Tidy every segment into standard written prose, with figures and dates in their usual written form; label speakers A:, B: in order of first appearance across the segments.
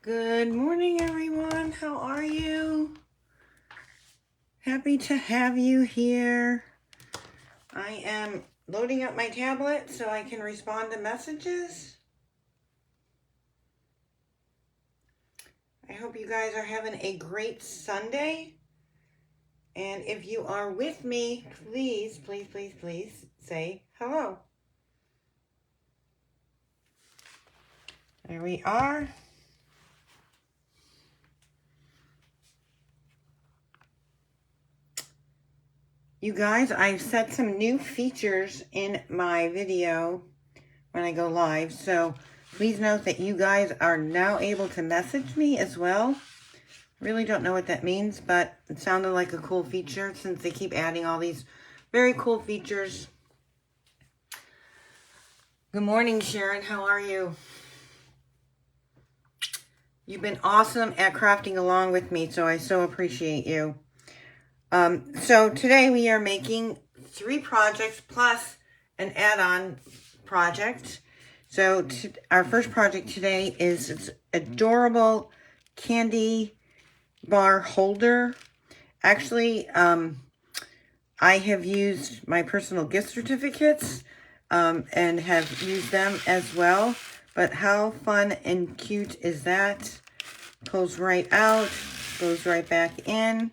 A: Good morning, everyone. How are you? Happy to have you here. I am loading up my tablet so I can respond to messages. I hope you guys are having a great Sunday. And if you are with me, please say hello. There we are. You guys, I've set some new features in my video when I go live, so please note that you guys are now able to message me as well. Really don't know what that means, but it sounded like a cool feature since they keep adding all these very cool features. Good morning, Sharon. How are you? You've been awesome at crafting along with me, so I so appreciate you. So today we are making 3 projects plus an add-on project. So our first project today is this adorable candy bar holder. Actually, I have used my personal gift certificates and have used them as well. But how fun and cute is that? Pulls right out, goes right back in.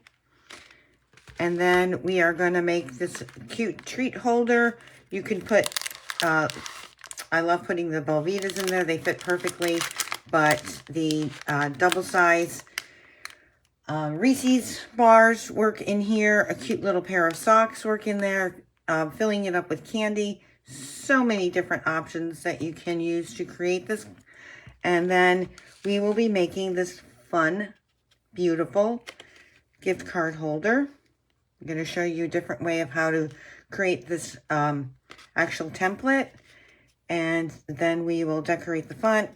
A: And then we are going to make this cute treat holder. You can put, I love putting the Belvitas in there. They fit perfectly. But the double size Reese's bars work in here. A cute little pair of socks work in there. Filling it up with candy. So many different options that you can use to create this. And then we will be making this fun, beautiful gift card holder. I'm going to show you a different way of how to create this actual template. And then we will decorate the front.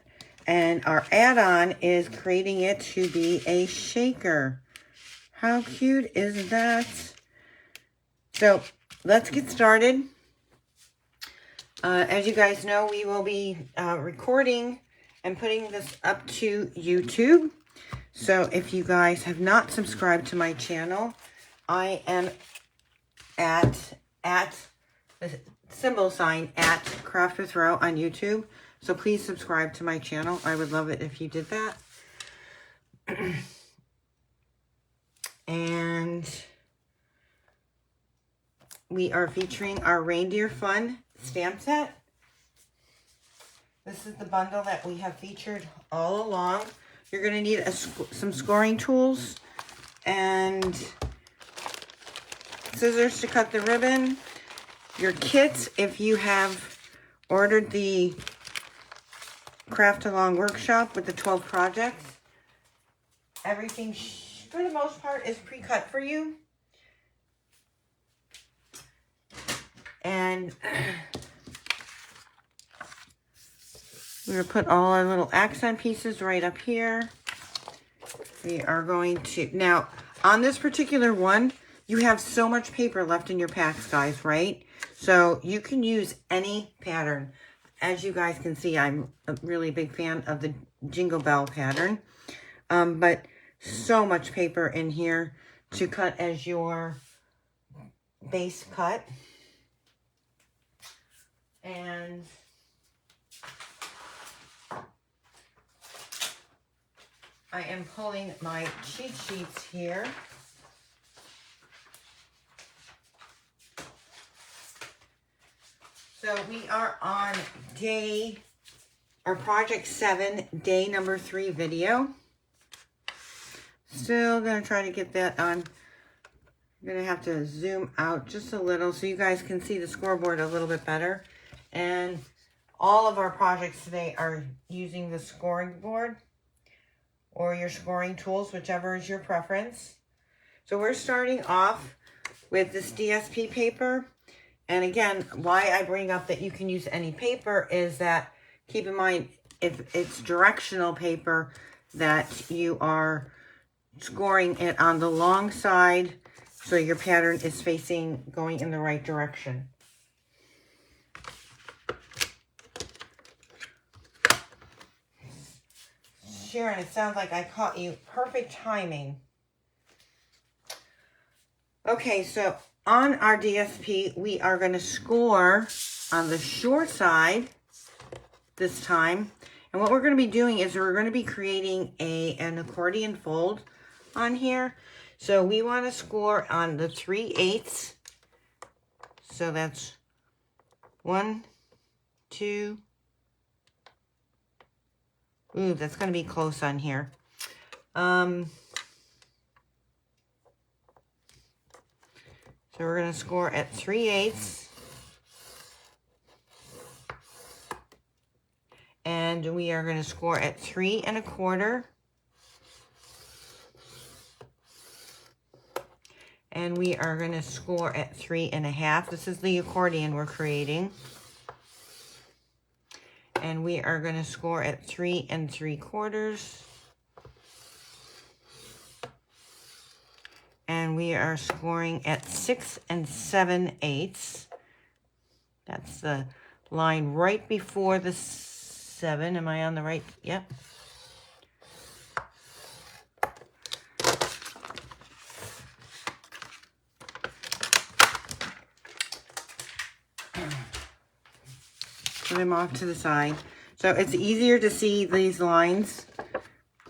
A: And our add-on is creating it to be a shaker. How cute is that? So let's get started. As you guys know, we will be recording and putting this up to YouTube. So if you guys have not subscribed to my channel, I am at the symbol sign at Craft with Thru on YouTube. So please subscribe to my channel. I would love it if you did that. And we are featuring our Reindeer Fun stamp set. This is the bundle that we have featured all along. You're going to need some scoring tools and scissors to cut the ribbon. Your kits, if you have ordered the Craft Along Workshop with the 12 projects, everything for the most part is pre-cut for you. And we're going to put all our little accent pieces right up here. We are going to, now on this particular one, you have so much paper left in your packs, guys, right? So you can use any pattern. As you guys can see, I'm a really big fan of the Jingle Bell pattern. But so much paper in here to cut as your base cut. And I am pulling my cheat sheets here. So we are on project 7, day number 3 video. Still gonna try to get that on. I'm gonna have to zoom out just a little so you guys can see the scoreboard a little bit better. And all of our projects today are using the scoring board or your scoring tools, whichever is your preference. So we're starting off with this DSP paper. And again, why I bring up that you can use any paper is that, keep in mind, if it's directional paper, that you are scoring it on the long side so your pattern is facing, going in the right direction. Sharon, it sounds like I caught you. Perfect timing. Okay, so on our DSP, we are going to score on the short side this time. And what we're going to be doing is we're going to be creating an accordion fold on here. So we want to score on the 3/8. So that's 1, 2. Ooh, that's going to be close on here. So we're going to score at 3/8. And we are going to score at 3 1/4. And we are going to score at 3 1/2. This is the accordion we're creating. And we are going to score at 3 3/4. And we are scoring at 6 7/8. That's the line right before the 7. Am I on the right? Yep. Put them off to the side. So it's easier to see these lines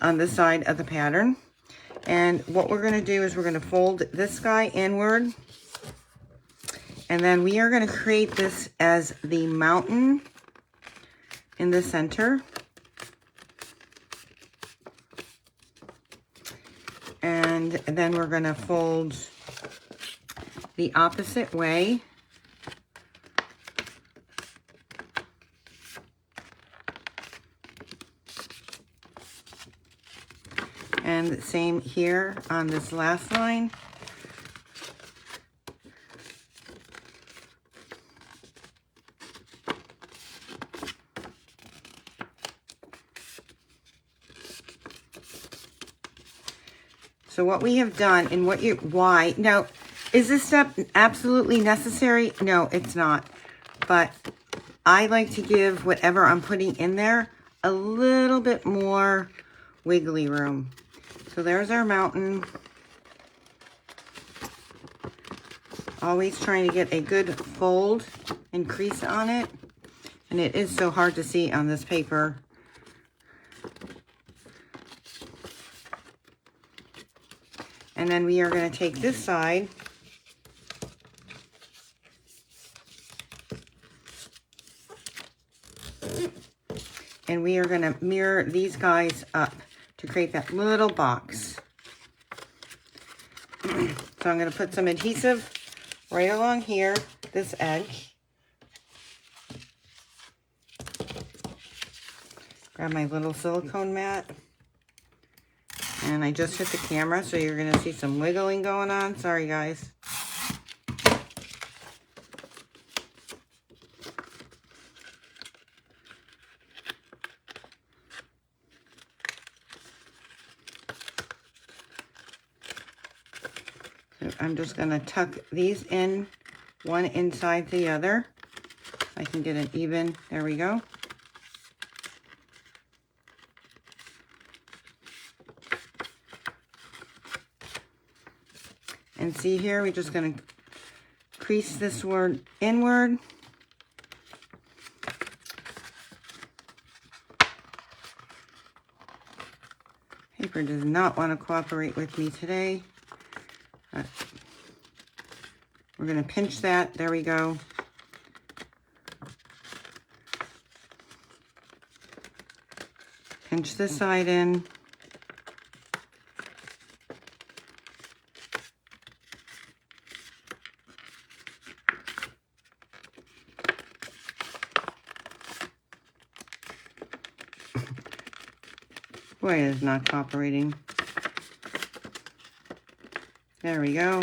A: on the side of the pattern. And what we're going to do is we're going to fold this guy inward. And then we are going to create this as the mountain in the center. And then we're going to fold the opposite way. And the same here on this last line. So what we have done and why, now, is this step absolutely necessary? No, it's not. But I like to give whatever I'm putting in there a little bit more wiggly room. So there's our mountain. Always trying to get a good fold and crease on it. And it is so hard to see on this paper. And then we are going to take this side and we are going to mirror these guys up to create that little box. So I'm going to put some adhesive right along here, this edge. Grab my little silicone mat. And I just hit the camera, so you're going to see some wiggling going on. Sorry, guys. So I'm just going to tuck these in, one inside the other. I can get an even, there we go. And see here, we're just going to crease this word inward. Paper does not want to cooperate with me today. But we're going to pinch that. There we go. Pinch this side in. Boy, it is not cooperating. There we go.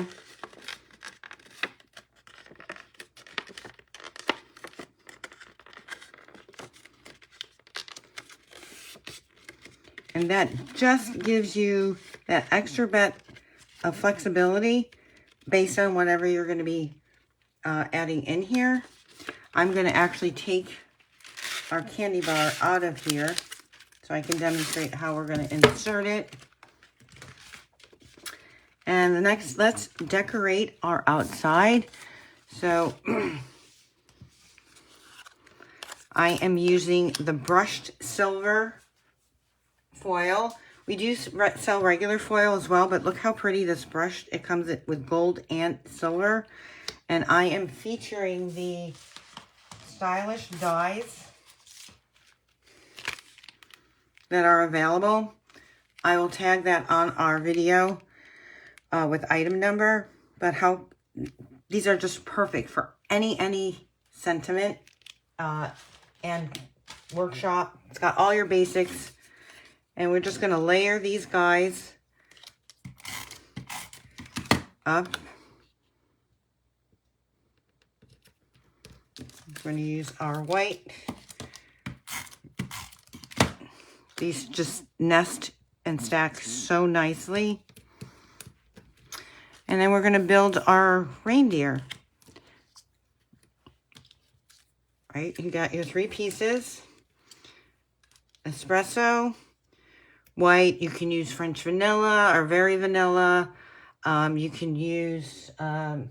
A: And that just gives you that extra bit of flexibility based on whatever you're going to be adding in here. I'm going to actually take our candy bar out of here. so I can demonstrate how we're going to insert it. And the next, let's decorate our outside. So I am using the brushed silver foil. We do sell regular foil as well, but look how pretty this brushed. It comes with gold and silver. And I am featuring the stylish dies that are available. I will tag that on our video with item number. But how these are just perfect for any sentiment and workshop. It's got all your basics. And we're just going to layer these guys up. We're going to use our white. These just nest and stack so nicely. And then we're going to build our reindeer. Right, you got your 3 pieces. Espresso. White, you can use French vanilla or very vanilla. You can use, oh,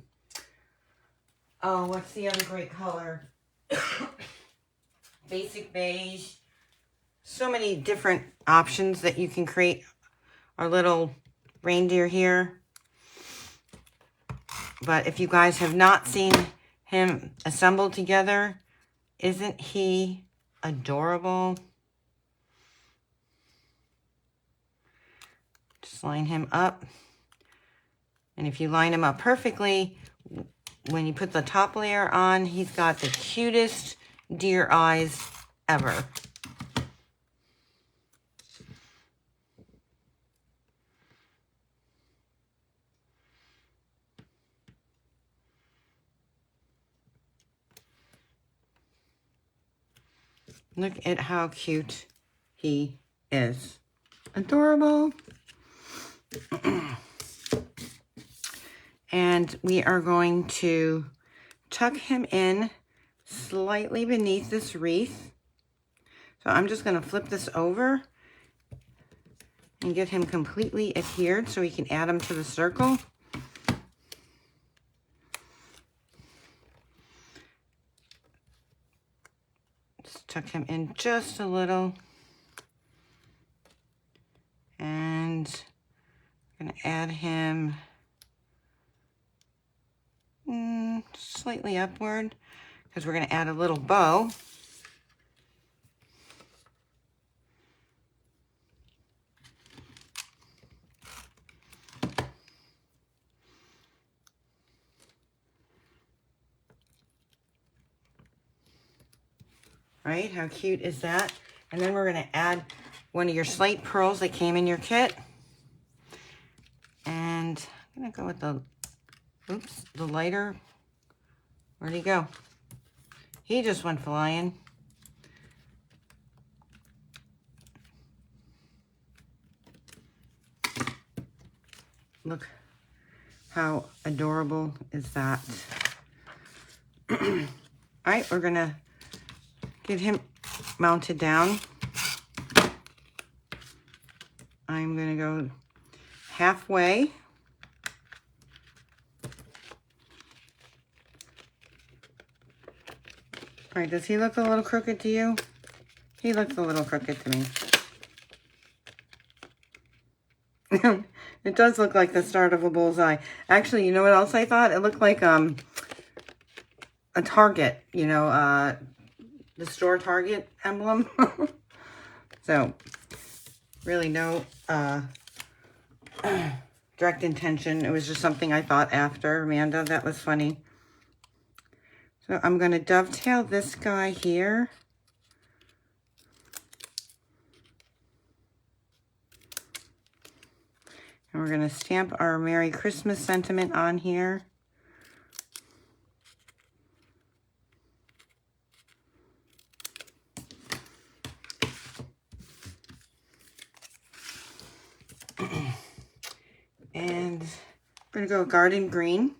A: what's the other great color? Basic beige. So many different options that you can create our little reindeer here. But if you guys have not seen him assembled together, isn't he adorable? Just line him up. And if you line him up perfectly, when you put the top layer on, he's got the cutest deer eyes ever. Look at how cute he is. Adorable. And we are going to tuck him in slightly beneath this wreath. So I'm just going to flip this over and get him completely adhered so we can add him to the circle. Just tuck him in just a little. And I'm going to add him slightly upward because we're going to add a little bow. Right? How cute is that? And then we're going to add one of your slate pearls that came in your kit. And I'm going to go with the lighter. Where'd he go? He just went flying. Look how adorable is that. All right, we're going to get him mounted down. I'm going to go halfway. All right, does he look a little crooked to you? He looks a little crooked to me. It does look like the start of a bullseye. Actually, you know what else I thought? It looked like a Target, you know, the store Target emblem. So, really no direct intention. It was just something I thought after. Amanda, that was funny. So I'm going to dovetail this guy here. And we're going to stamp our Merry Christmas sentiment on here. And we're going to go garden green.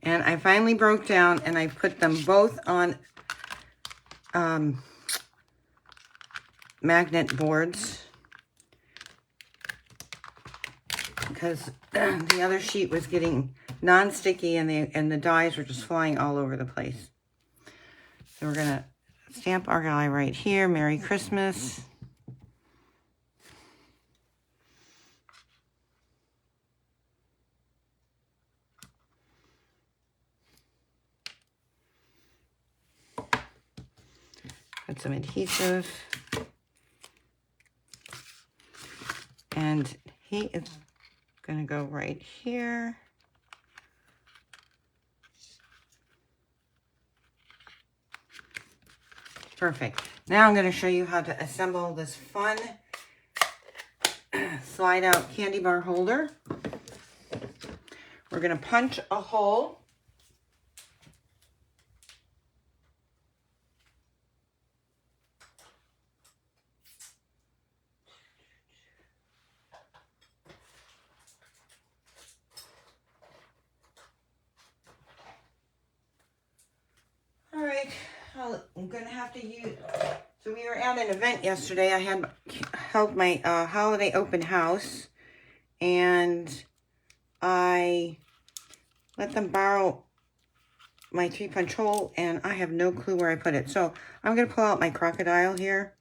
A: And I finally broke down and I put them both on magnet boards because the other sheet was getting non-sticky and the dies were just flying all over the place. So we're gonna stamp our guy right here. Merry Christmas. Put some adhesive. And he is gonna go right here. Perfect. Now I'm going to show you how to assemble this fun slide out candy bar holder. We're going to punch a hole. All right, I'm going to have to use, so we were at an event yesterday. I had held my holiday open house, and I let them borrow my 3-punch hole, and I have no clue where I put it. So I'm going to pull out my crocodile here,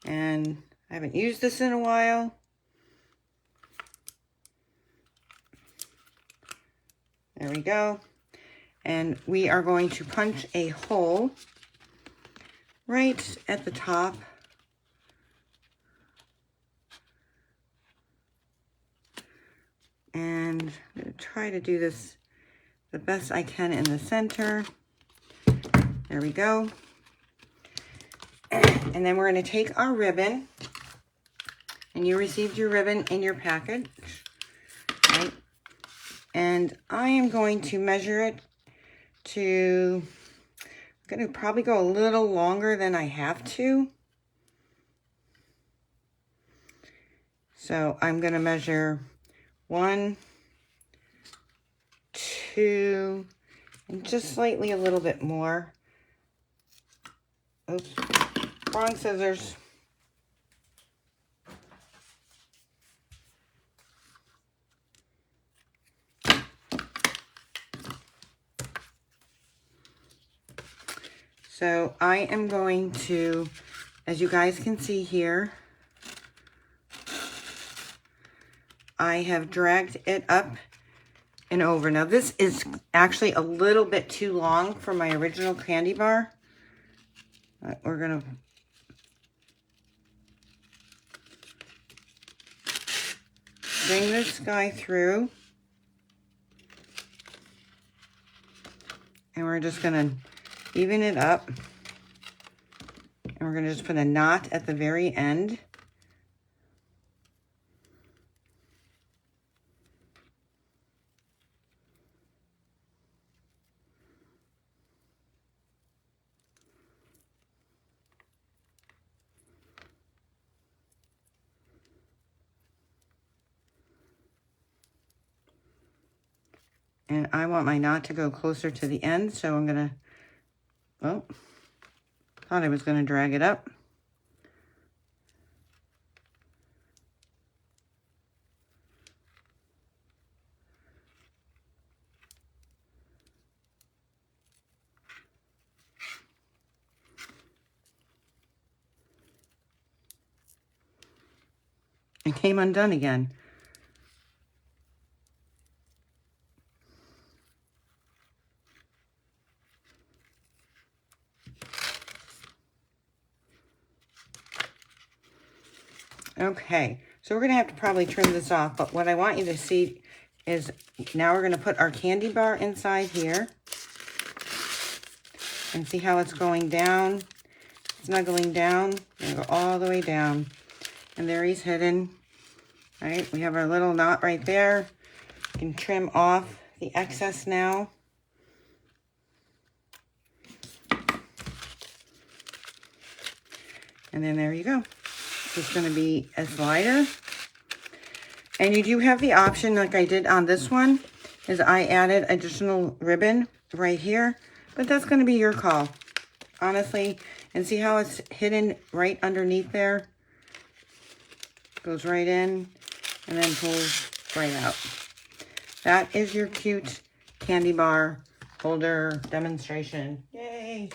A: and I haven't used this in a while. There we go. And we are going to punch a hole right at the top. And I'm going to try to do this the best I can in the center. There we go. And then we're going to take our ribbon. And you received your ribbon in your package, right? And I am going to measure it to, I'm going to probably go a little longer than I have to. So I'm going to measure 1, 2, and just slightly a little bit more. Oops, wrong scissors. So I am going to, as you guys can see here, I have dragged it up and over. Now this is actually a little bit too long for my original candy bar. We're gonna bring this guy through. And we're just gonna even it up. And we're gonna just put a knot at the very end. And I want my knot to go closer to the end, so I'm gonna, oh, thought I was gonna drag it up. It came undone again. Okay, so we're going to have to probably trim this off, but what I want you to see is now we're going to put our candy bar inside here. And see how it's going down, snuggling down. We're going to go all the way down. And there he's hidden. All right, we have our little knot right there. We can trim off the excess now. And then there you go. It's going to be a slider. And you do have the option, like I did on this one, is I added additional ribbon right here, but that's going to be your call, honestly. And see how it's hidden right underneath there? Goes right in and then pulls right out. That is your cute candy bar holder demonstration. Yay!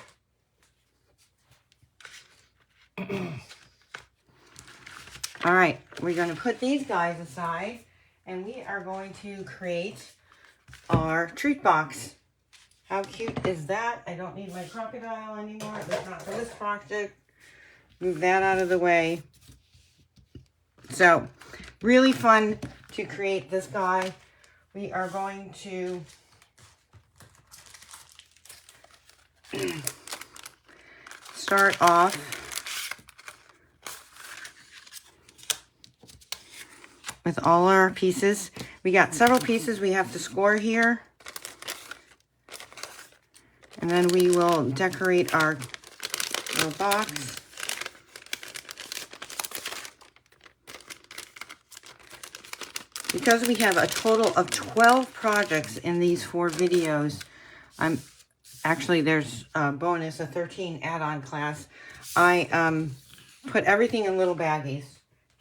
A: All right, we're going to put these guys aside, and we are going to create our treat box. How cute is that? I don't need my crocodile anymore. That's not for this project. Move that out of the way. So, really fun to create this guy. We are going to start off with all our pieces. We got several pieces we have to score here. And then we will decorate our little box. Because we have a total of 12 projects in these 4 videos, actually there's a bonus, a 13 add-on class. I put everything in little baggies.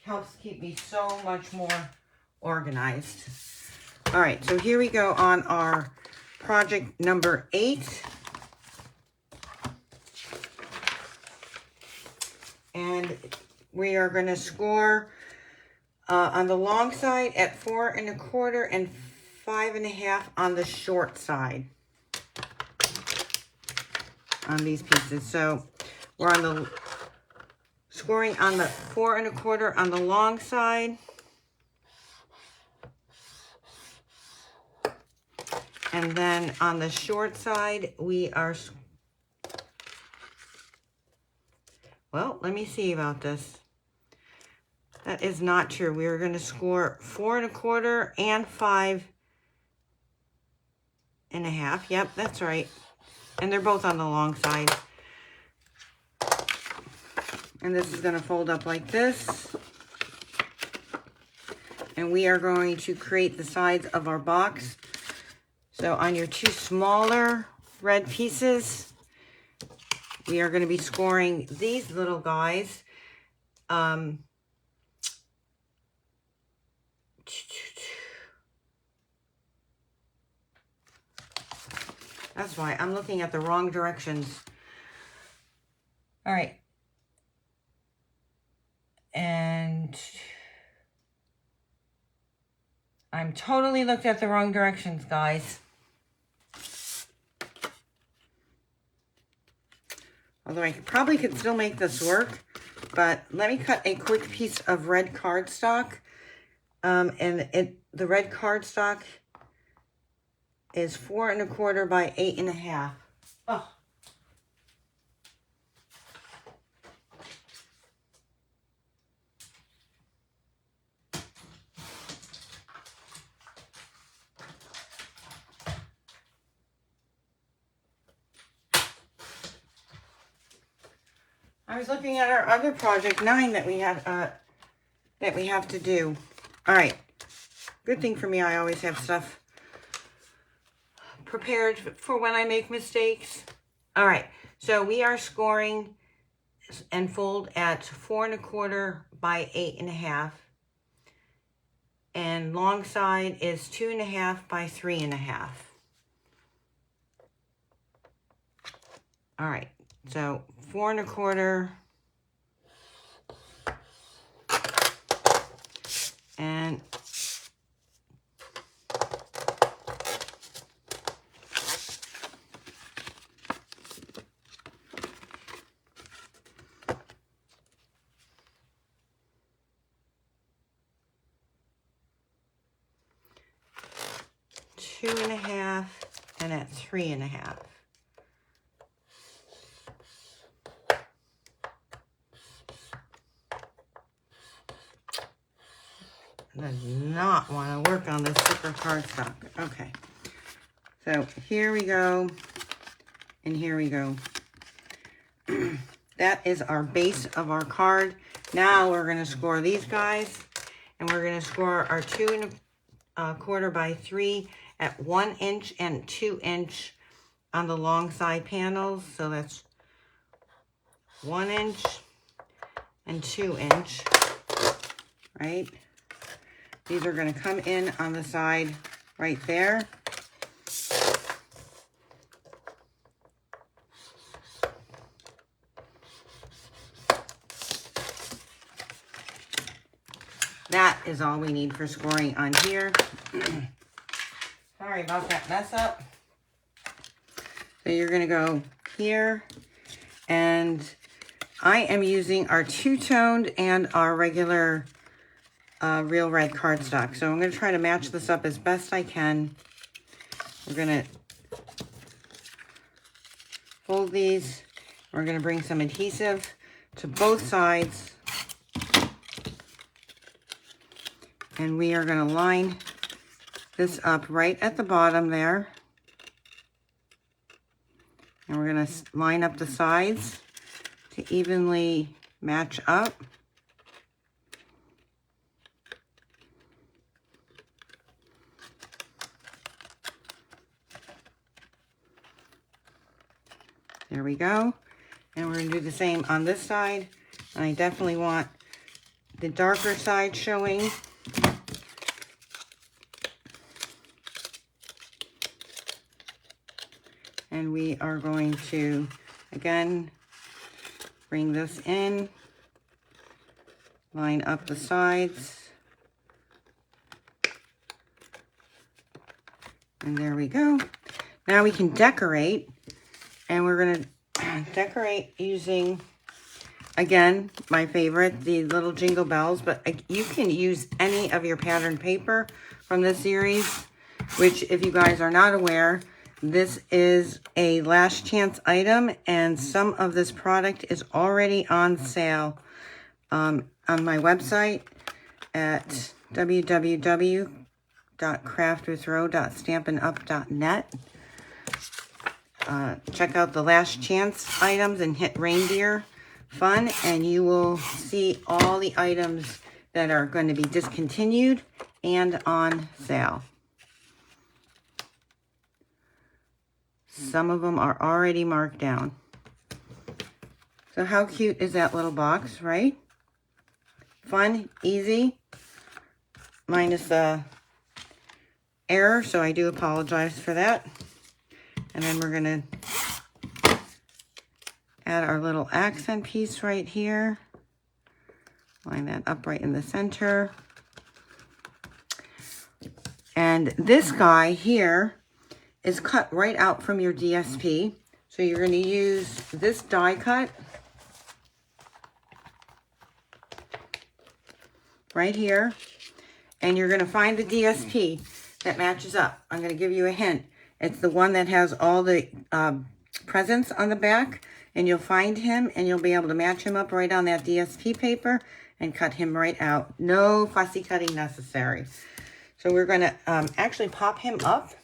A: Helps keep me so much more organized. All right, so here we go on our project number 8. And we are going to score on the long side at 4 1/4 and 5 1/2 on the short side on these pieces. So we're on the scoring on the 4 1/4 on the long side, and then on the short side we are, well, let me see about this. That is not true. We are going to score 4 1/4 and 5 1/2. Yep, that's right. And they're both on the long side. And this is going to fold up like this. And we are going to create the sides of our box. So on your 2 smaller red pieces, we are going to be scoring these little guys. That's why I'm looking at the wrong directions. All right. And I'm totally looked at the wrong directions, guys. Although I probably could still make this work. But let me cut a quick piece of red cardstock. The red cardstock is 4 1/4 by 8 1/2. Oh. I was looking at our other project 9 that we have to do. All right. Good thing for me, I always have stuff prepared for when I make mistakes. All right, so we are scoring and fold at 4 1/4 by 8 1/2. And long side is 2 1/2 by 3 1/2. All right, so 4 1/4 and 2 1/2 and at 3 1/2. Does not want to work on this thicker cardstock. Okay, so here we go, and here we go. That is our base of our card. Now we're going to score these guys, and we're going to score our 2 1/4 by 3 at 1 inch and 2 inch on the long side panels. So that's 1 inch and 2 inch, right? These are going to come in on the side right there. That is all we need for scoring on here. Sorry about that mess up. So you're going to go here, and I am using our two-toned and our regular real red cardstock. So I'm going to try to match this up as best I can. We're going to fold these. We're going to bring some adhesive to both sides. And we are going to line this up right at the bottom there. And we're going to line up the sides to evenly match up. There we go. And we're going to do the same on this side. And I definitely want the darker side showing. And we are going to, again, bring this in, line up the sides, and there we go. Now we can decorate, and we're going to decorate using, again, my favorite, the little jingle bells, but you can use any of your pattern paper from this series, which, if you guys are not aware, this is a last chance item, and some of this product is already on sale on my website at www.craftwithro.stampinup.net. Check out the last chance items and hit Reindeer Fun, and you will see all the items that are going to be discontinued and on sale. Some of them are already marked down. So how cute is that little box, right? Fun, easy, minus the error, so I do apologize for that. And then we're going to add our little accent piece right here. Line that up right in the center. And this guy here is cut right out from your DSP. So you're going to use this die cut right here. And you're going to find the DSP that matches up. I'm going to give you a hint. It's the one that has all the presents on the back. And you'll find him, and you'll be able to match him up right on that DSP paper and cut him right out. No fussy cutting necessary. So we're going to actually pop him up.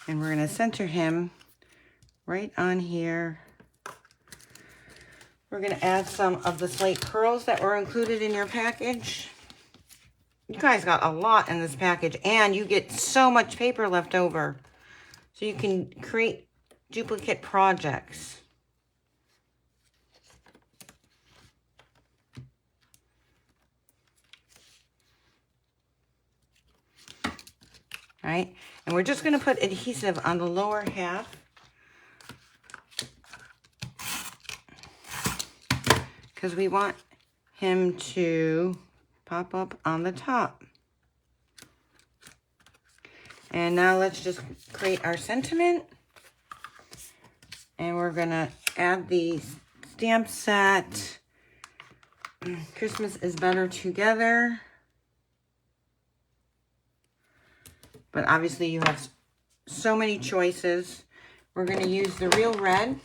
A: And we're going to center him right on here. We're going to add some of the slate pearls that were included in your package. You guys got a lot in this package, and you get so much paper left over. So you can create duplicate projects. All right, and we're just going to put adhesive on the lower half. Because we want him to pop up on the top. And now let's just create our sentiment. And we're going to add the stamp set. Christmas is better together. But obviously you have so many choices. We're going to use the real red.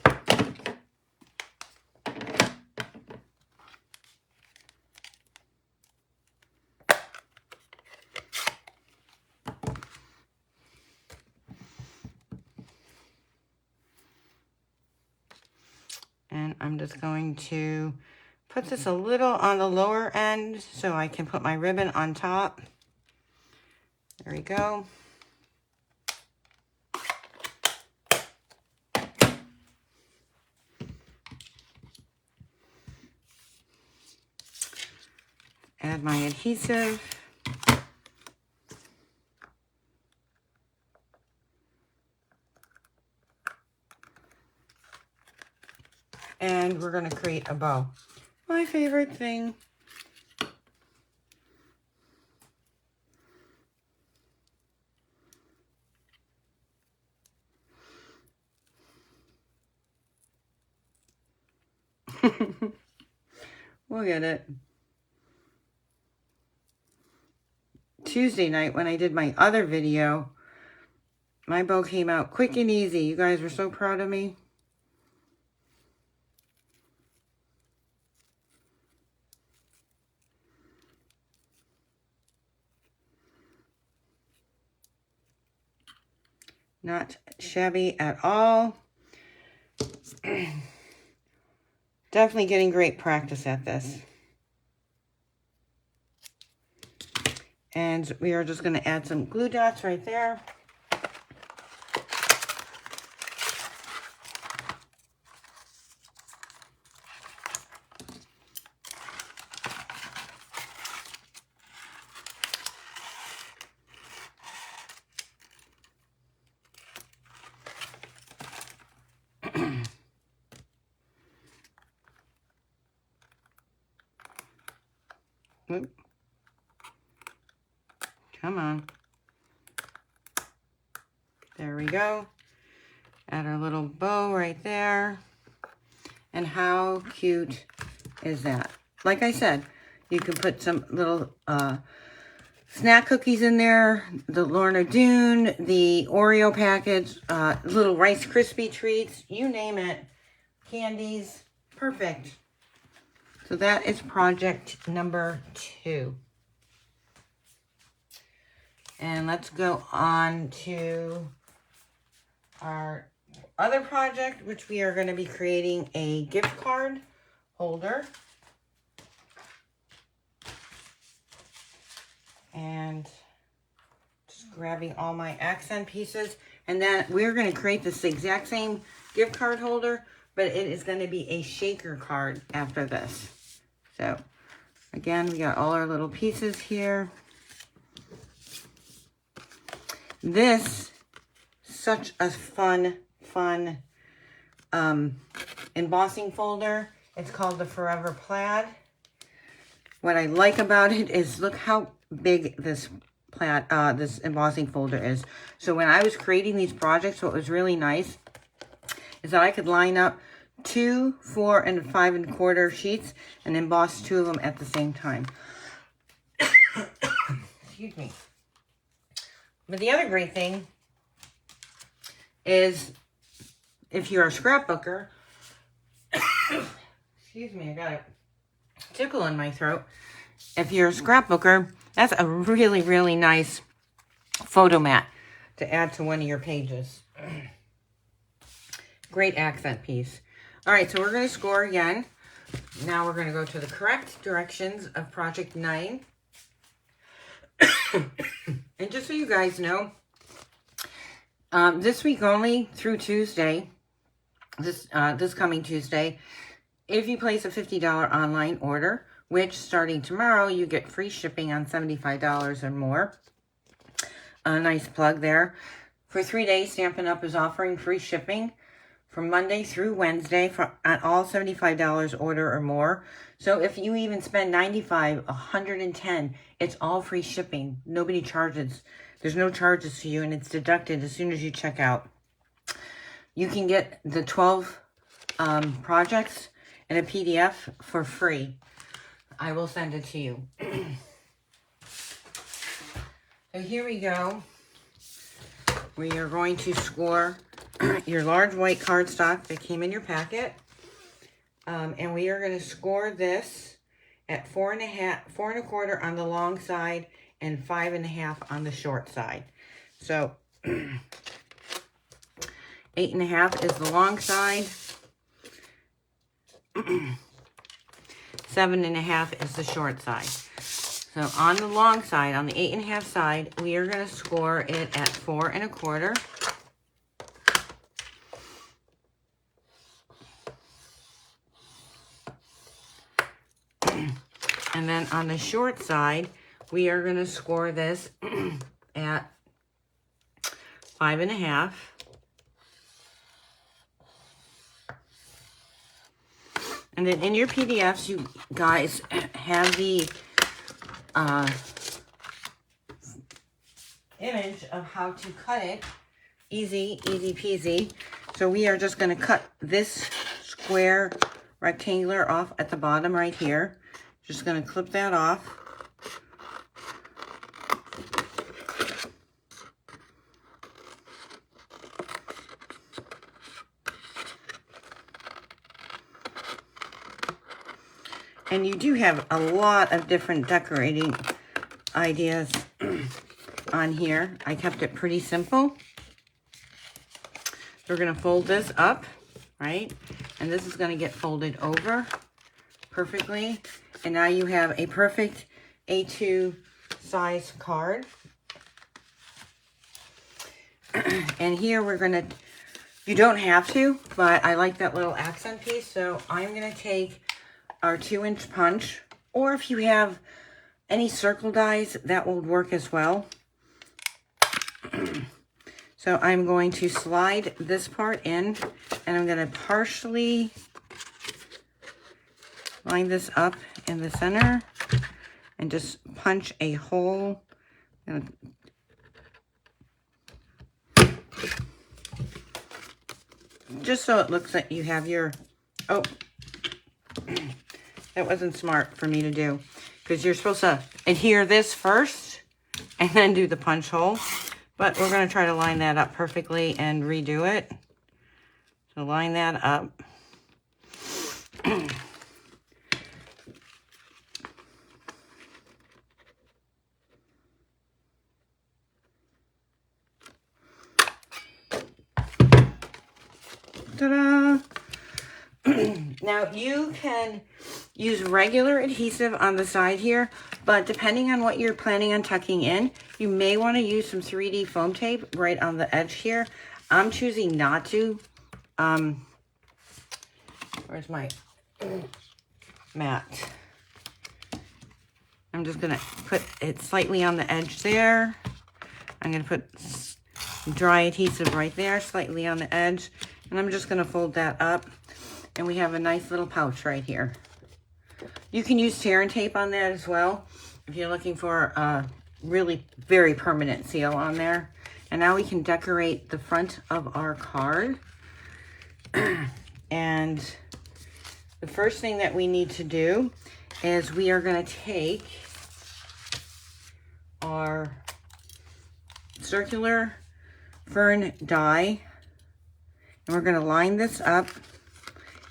A: And I'm just going to put this a little on the lower end so I can put my ribbon on top. There we go. Add my adhesive. And we're going to create a bow. My favorite thing. Look at it. Tuesday night when I did my other video, my bow came out quick and easy. You guys were so proud of me. Not shabby at all. Definitely getting great practice at this. And we are just going to add some glue dots right there. Oop. Come on. There we go. Add our little bow right there. And how cute is that? Like I said, you can put some little snack cookies in there, the Lorna Doone, the Oreo package, little Rice Krispie treats, you name it, candies, perfect. So that is project number 2. And let's go on to our other project, which we are going to be creating a gift card holder. And just grabbing all my accent pieces. And then we're going to create this exact same gift card holder, but it is going to be a shaker card after this. So, again, we got all our little pieces here. This, such a fun embossing folder. It's called the Forever Plaid. What I like about it is look how big this plaid, this embossing folder is. So when I was creating these projects, what was really nice is that I could line up 2, 4, and 5 1/4 sheets and emboss 2 of them at the same time. Excuse me. But the other great thing is if you're a scrapbooker, excuse me, I got a tickle in my throat. If you're a scrapbooker, that's a really, really nice photo mat to add to one of your pages. Great accent piece. All right, so we're going to score again. Now we're going to go to the correct directions of Project 9. And just so you guys know, this week only through Tuesday, this coming Tuesday, if you place a $50 online order, which starting tomorrow, you get free shipping on $75 or more. A nice plug there. For 3 days, Stampin' Up! Is offering free shipping from Monday through Wednesday on all $75 order or more. So if you even spend $95, $110, it's all free shipping. Nobody charges. There's no charges to you, and it's deducted as soon as you check out. You can get the 12 projects in a PDF for free. I will send it to you. So here we go. We are going to score your large white cardstock that came in your packet. And we are going to score this at 4 1/4 on the long side and 5 1/2 on the short side. So 8 1/2 is the long side 7.5 is the short side. So on the long side, on the 8.5 side, we are going to score it at 4.25. And then on the short side, we are going to score this at 5.5. And then in your PDFs, you guys have the image of how to cut it. Easy, easy peasy. So we are just going to cut this square rectangular off at the bottom right here. Just going to clip that off. And you do have a lot of different decorating ideas on here. I kept it pretty simple. We're going to fold this up, right? And this is going to get folded over perfectly. And now you have a perfect A2 size card. And here we're going to, you don't have to, but I like that little accent piece. So I'm going to take our 2-inch punch, or if you have any circle dies, that will work as well. So I'm going to slide this part in, and I'm going to partially line this up in the center and just punch a hole. Just so it looks like you have your, oh, that wasn't smart for me to do, because you're supposed to adhere this first and then do the punch hole. But we're going to try to line that up perfectly and redo it. So line that up. Ta-da! Now you can use regular adhesive on the side here, but depending on what you're planning on tucking in, you may want to use some 3D foam tape right on the edge here. I'm choosing not to. Where's my mat? I'm just going to put it slightly on the edge there. I'm going to put dry adhesive right there, slightly on the edge. And I'm just going to fold that up. And we have a nice little pouch right here. You can use tear and tape on that as well if you're looking for a really very permanent seal on there. And now we can decorate the front of our card. And the first thing that we need to do is we are going to take our circular fern die, and we're going to line this up,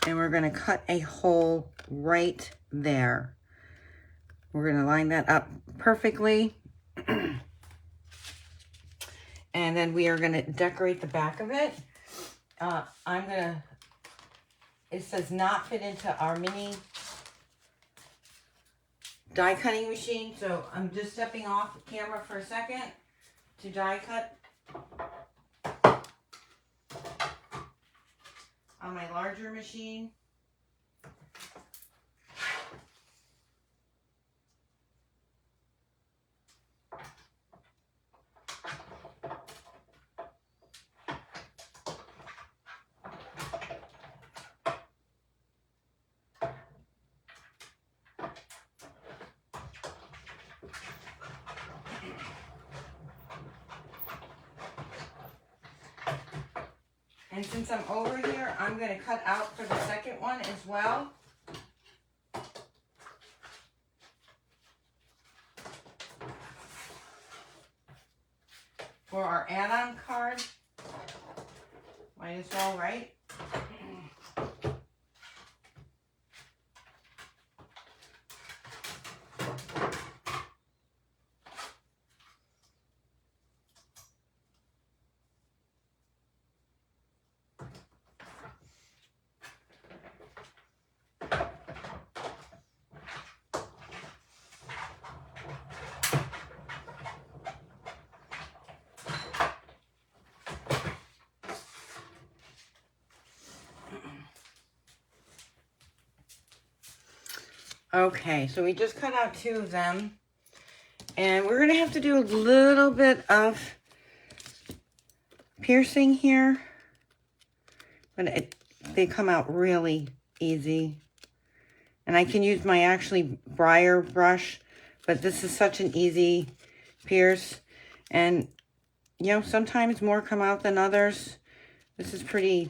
A: and we're going to cut a hole right there. We're going to line that up perfectly. And then we are going to decorate the back of it. It says not fit into our mini die cutting machine. So I'm just stepping off the camera for a second to die cut on my larger machine. And since I'm over here, I'm going to cut out for the second one as well. For our add-on card. Might as well, right? Okay, so we just cut out 2 of them. And we're going to have to do a little bit of piercing here. But they come out really easy. And I can use my actually briar brush. But this is such an easy pierce. And, you know, sometimes more come out than others. This is pretty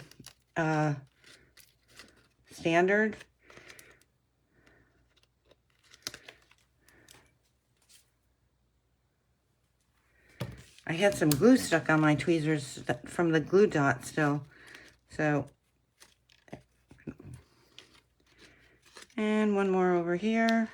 A: standard. I had some glue stuck on my tweezers from the glue dot still. So, and one more over here.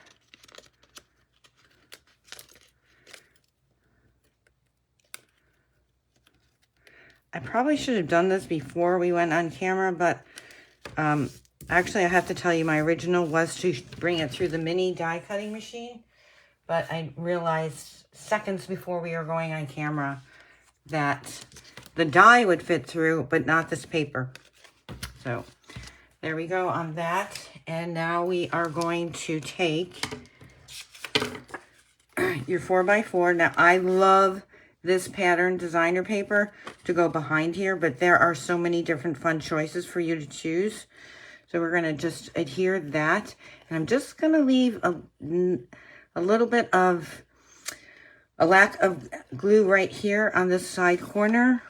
A: I probably should have done this before we went on camera, but actually I have to tell you, my original was to bring it through the mini die cutting machine. But I realized seconds before we were going on camera that the die would fit through, but not this paper. So there we go on that. And now we are going to take your 4x4. Now I love this pattern designer paper to go behind here, but there are so many different fun choices for you to choose. So we're going to just adhere that. And I'm just going to leave a little bit of a lack of glue right here on this side corner,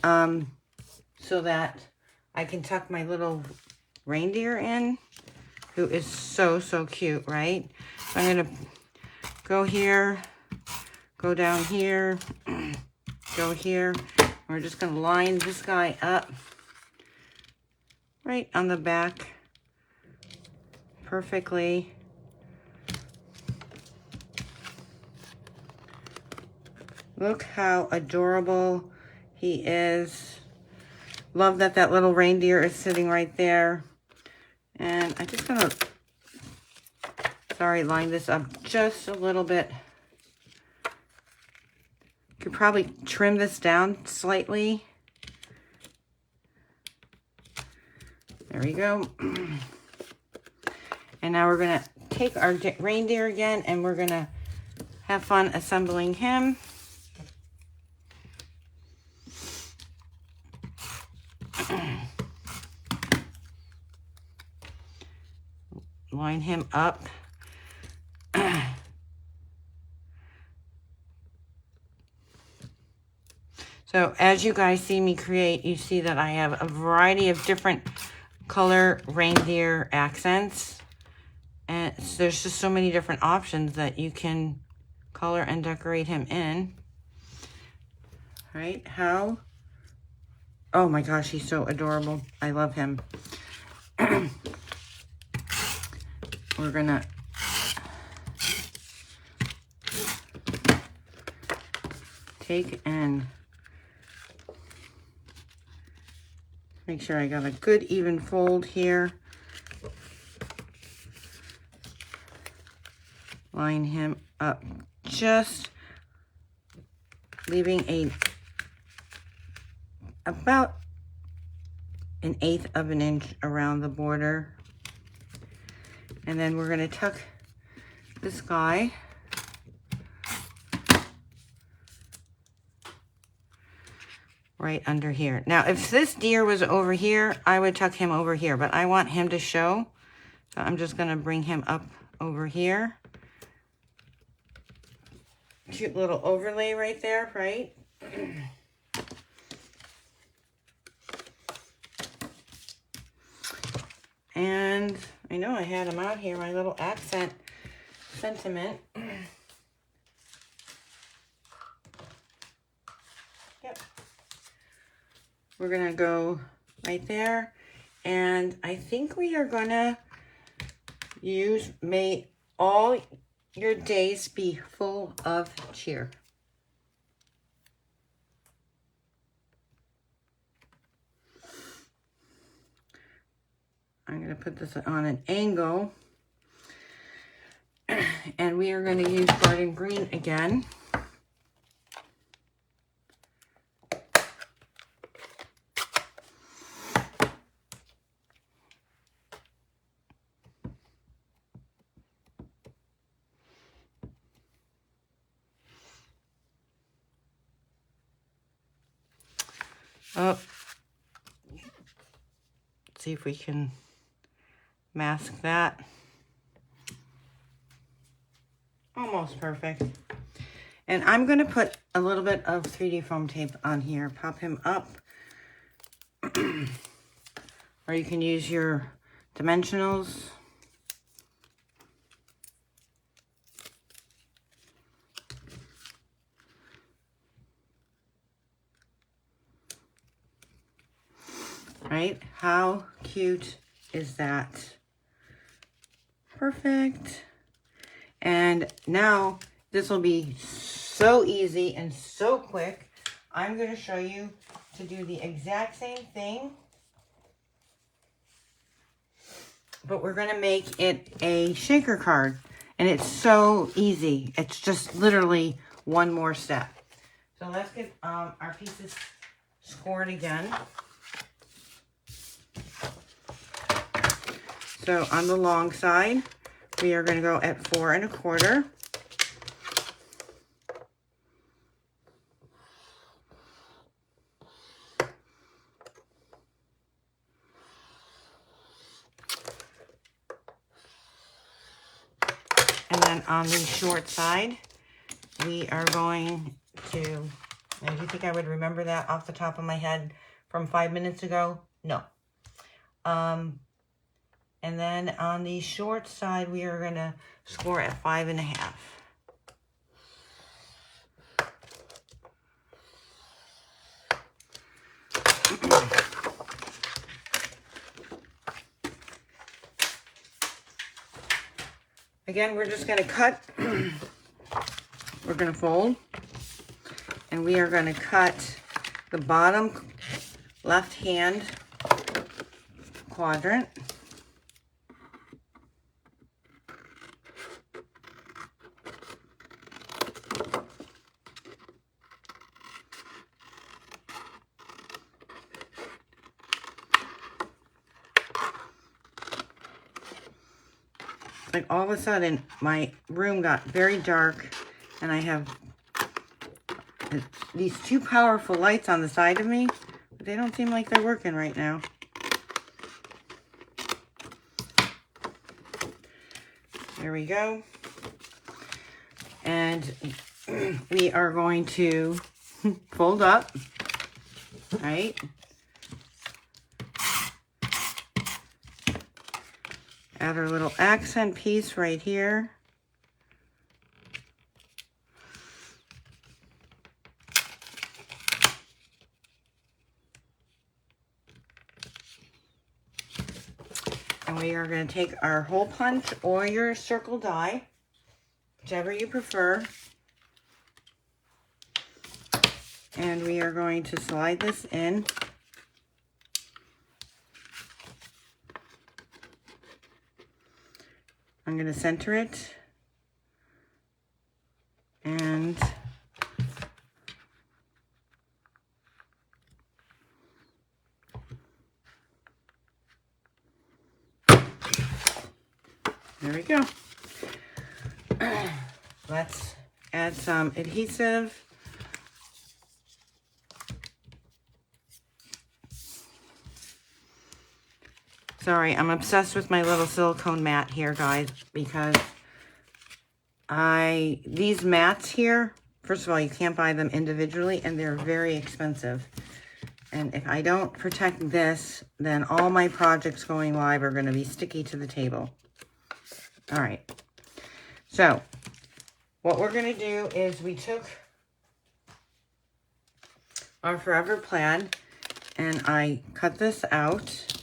A: so that I can tuck my little reindeer in, who is so, so cute, right? So I'm going to go here, go down here, go here. We're just going to line this guy up right on the back perfectly. Look how adorable he is. Love that that little reindeer is sitting right there. And I'm just gonna, line this up just a little bit. Could probably trim this down slightly. There we go. And now we're gonna take our reindeer again, and we're gonna have fun assembling him. Line him up. So as you guys see me create, you see that I have a variety of different color reindeer accents. And there's just so many different options that you can color and decorate him in. Right? How? Oh my gosh, he's so adorable. I love him. We're gonna take and make sure I got a good even fold here. Line him up, just leaving about 1/8 of an inch around the border. And then we're gonna tuck this guy right under here. Now, if this deer was over here, I would tuck him over here, but I want him to show. So I'm just gonna bring him up over here. Cute little overlay right there, right? And I know I had him out here, my little accent sentiment. Yep. We're gonna go right there. And I think we are gonna use "May all your days be full of cheer." I'm going to put this on an angle, and we are going to use garden green again. Oh, see if we can mask that. Almost perfect. And I'm going to put a little bit of 3D foam tape on here. Pop him up. Or you can use your dimensionals. Right? How cute is that? Perfect. And now this will be so easy and so quick. I'm going to show you to do the exact same thing, but we're going to make it a shaker card. And it's so easy. It's just literally one more step. So let's get our pieces scored again. So on the long side, we are going to go at 4 1/4. And then on the short side, we are going to, now do you think I would remember that off the top of my head from 5 minutes ago? No. And then on the short side, we are going to score at 5 1/2. Again, we're just going to cut. We're going to fold. And we are going to cut the bottom left-hand quadrant. Like all of a sudden, my room got very dark, and I have these two powerful lights on the side of me, but they don't seem like they're working right now. There we go. And we are going to fold up, right? Add our little accent piece right here. And we are going to take our hole punch or your circle die, whichever you prefer. And we are going to slide this in. I'm going to center it. And there we go. Let's add some adhesive. Sorry, I'm obsessed with my little silicone mat here, guys, because these mats here, first of all, you can't buy them individually, and they're very expensive. And if I don't protect this, then all my projects going live are going to be sticky to the table. All right. So, what we're going to do is we took our Forever Plaid, and I cut this out.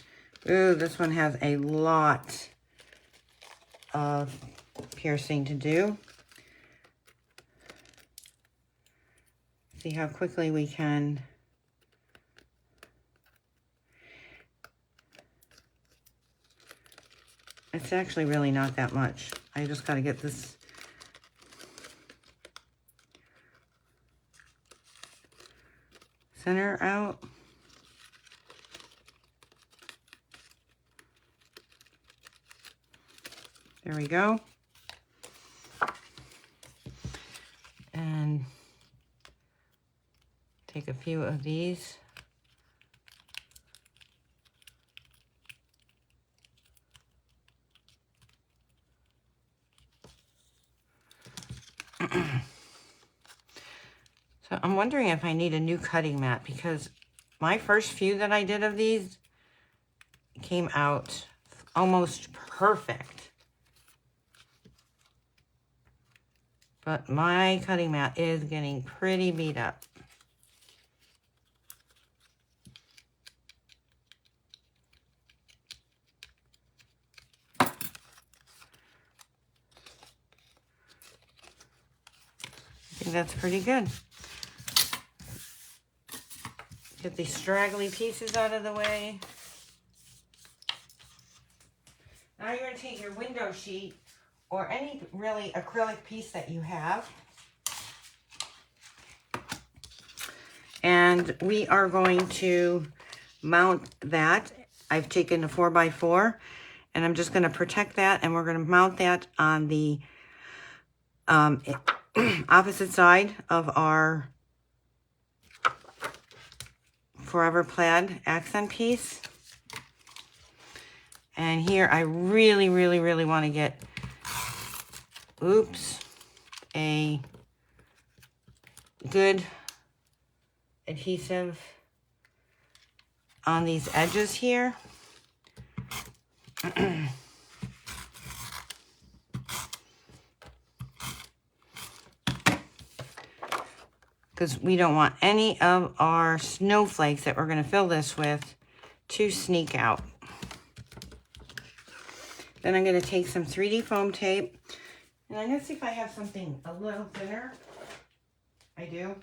A: Ooh, this one has a lot of piercing to do. See how quickly we can it's actually really not that much. I just got to get this center out. There we go. And take a few of these So I'm wondering if I need a new cutting mat, because my first few that I did of these came out almost perfect. But my cutting mat is getting pretty beat up. I think that's pretty good. Get these straggly pieces out of the way. Now you're going to take your window sheet or any really acrylic piece that you have. And we are going to mount that. I've taken a 4x4 and I'm just going to protect that, and we're going to mount that on the opposite side of our Forever Plaid accent piece. And here I really want to get, a good adhesive on these edges here. Because we don't want any of our snowflakes that we're going to fill this with to sneak out. Then I'm going to take some 3D foam tape, and I'm going to see if I have something a little thinner. I do.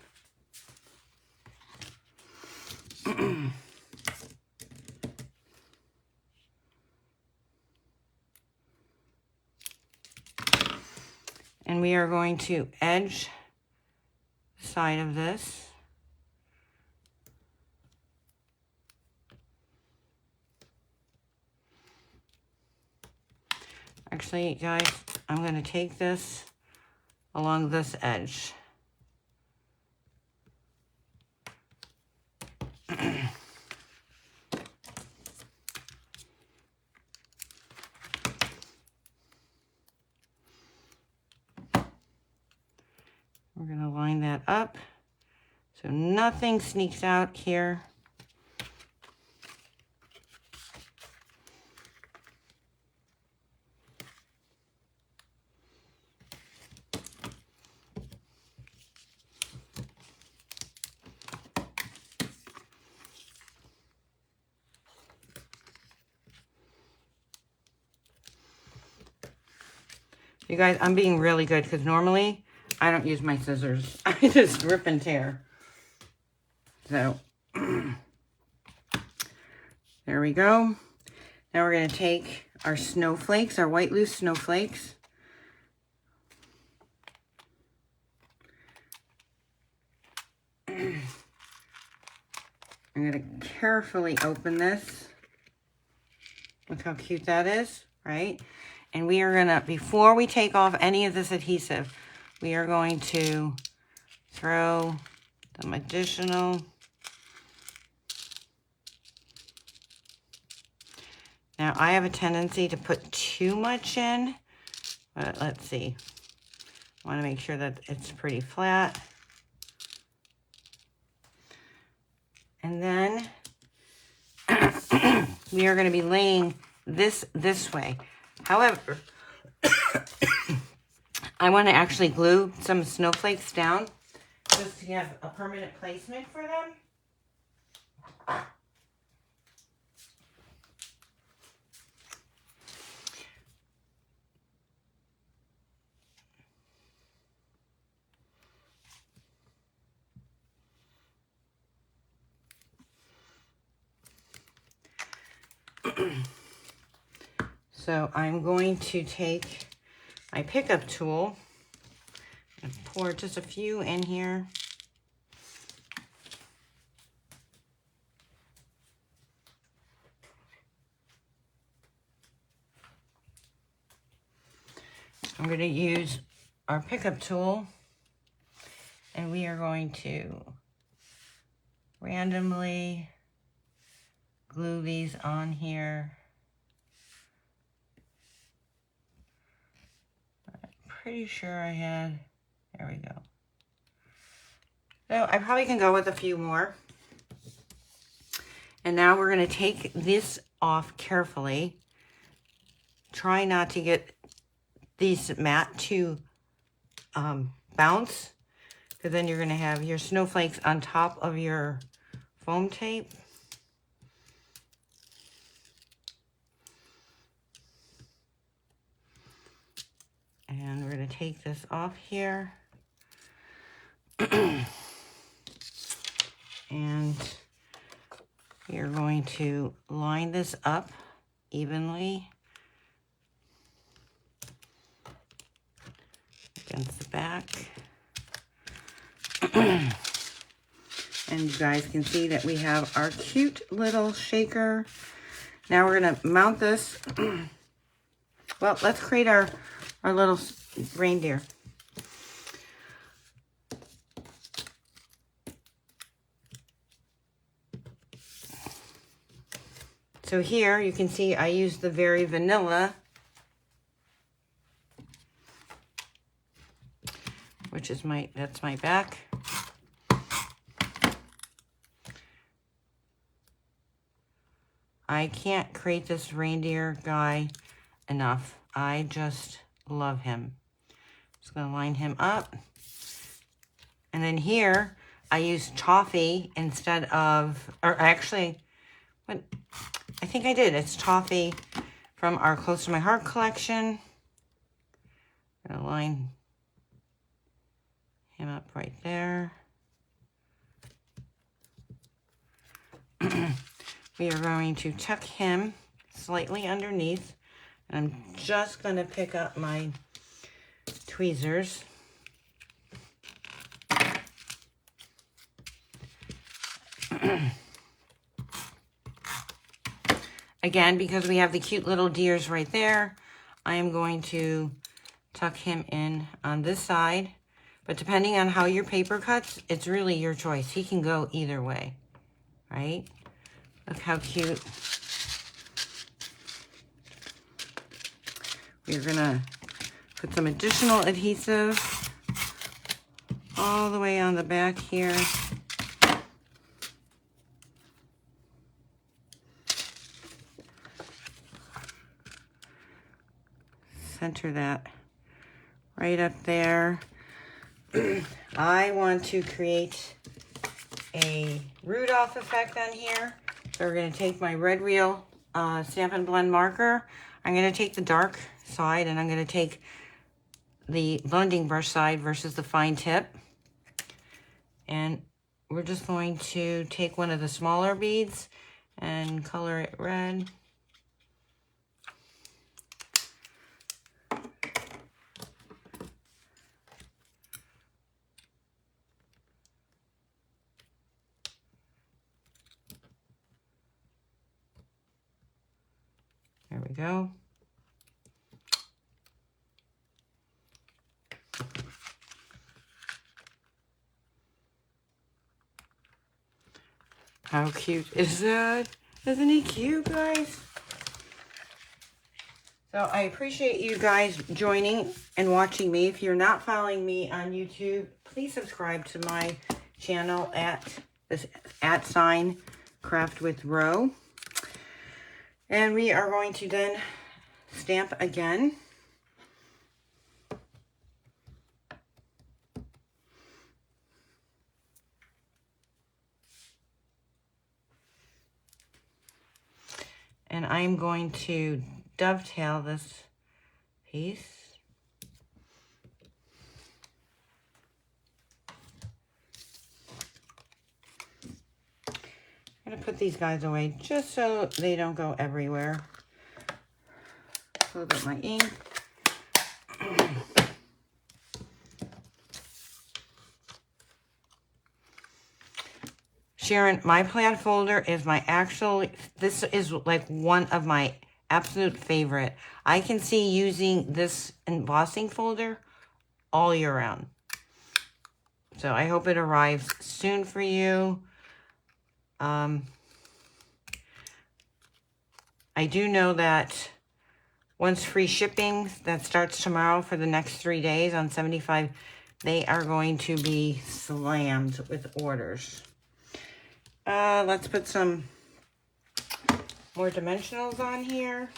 A: And we are going to edge the side of this. Actually, guys, I'm going to take this along this edge. We're going to line that up so nothing sneaks out here. You guys, I'm being really good because normally I don't use my scissors. I just rip and tear. So, there we go. Now we're going to take our snowflakes, our white loose snowflakes. I'm going to carefully open this. Look how cute that is, right? And we are going to, before we take off any of this adhesive, we are going to throw some additional. Now, I have a tendency to put too much in, but let's see. I want to make sure that it's pretty flat. And then we are going to be laying this way. However, I want to actually glue some snowflakes down just to have a permanent placement for them. So I'm going to take my pickup tool and pour just a few in here. I'm going to use our pickup tool, and we are going to randomly glue these on here. I'm pretty sure I had There we go. So I probably can go with a few more. And now we're going to take this off carefully. Try not to get these mat to bounce, because then you're going to have your snowflakes on top of your foam tape. And we're going to take this off here. And you're going to line this up evenly against the back. And you guys can see that we have our cute little shaker. Now we're going to mount this. Well, let's create our little reindeer. So here you can see I use the very vanilla, which is that's my back. I can't create this reindeer guy enough. I just love him. Just gonna line him up. And then here I use toffee instead of, or actually, what? I think I did. It's toffee from our Close to My Heart collection. I'm gonna line him up right there. We are going to tuck him slightly underneath. And I'm just gonna pick up my tweezers. Again, because we have the cute little deers right there, I am going to tuck him in on this side. But depending on how your paper cuts, it's really your choice. He can go either way, right? Look how cute. We're gonna put some additional adhesive all the way on the back here. Center that right up there. I want to create a Rudolph effect on here. So we're going to take my Red Wheel Stampin' Blend marker. I'm going to take the dark side and I'm going to take the blending brush side versus the fine tip. And we're just going to take one of the smaller beads and color it red. There we go. How cute is that? Isn't he cute, guys? So I appreciate you guys joining and watching me. If you're not following me on YouTube, please subscribe to my channel at this @ Craft with Ro. And we are going to then stamp again. And I'm going to dovetail this piece. I'm going to put these guys away just so they don't go everywhere. Load up my ink. Sharon, my plaid folder is this is like one of my absolute favorite. I can see using this embossing folder all year round. So I hope it arrives soon for you. I do know that once free shipping, that starts tomorrow for the next 3 days on 75 they are going to be slammed with orders. Let's put some more dimensionals on here.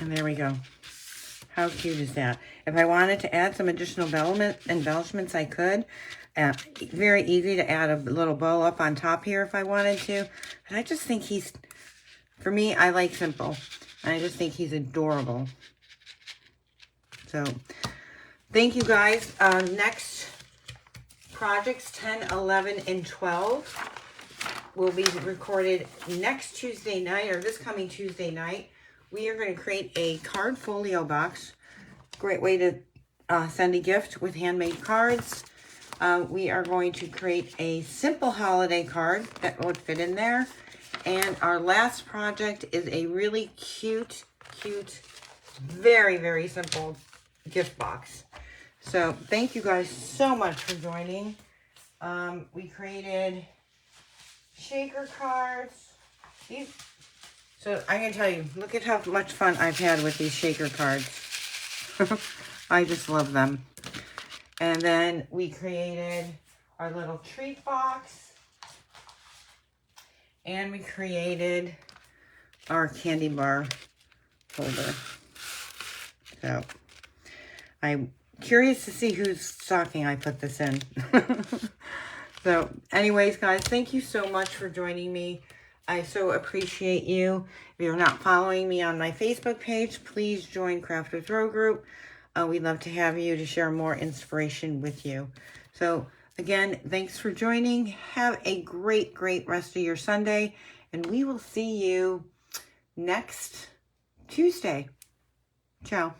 A: And there we go. How cute is that? If I wanted to add some additional embellishments, I could. Very easy to add a little bow up on top here if I wanted to. But I just think he's, for me, I like simple. I just think he's adorable. So, thank you guys. Next projects 10, 11, and 12 will be recorded next Tuesday night, or this coming Tuesday night. We are going to create a card folio box. Great way to send a gift with handmade cards. We are going to create a simple holiday card that would fit in there. And our last project is a really cute, very, very simple gift box. So thank you guys so much for joining. We created shaker cards. So I can tell you, look at how much fun I've had with these shaker cards. I just love them. And then we created our little treat box. And we created our candy bar holder. So I'm curious to see whose stocking I put this in. So anyways, guys, thank you so much for joining me. I so appreciate you. If you're not following me on my Facebook page, please join Craft with Thru group. We'd love to have you to share more inspiration with you. So again, thanks for joining. Have a great rest of your Sunday. And we will see you next Tuesday. Ciao.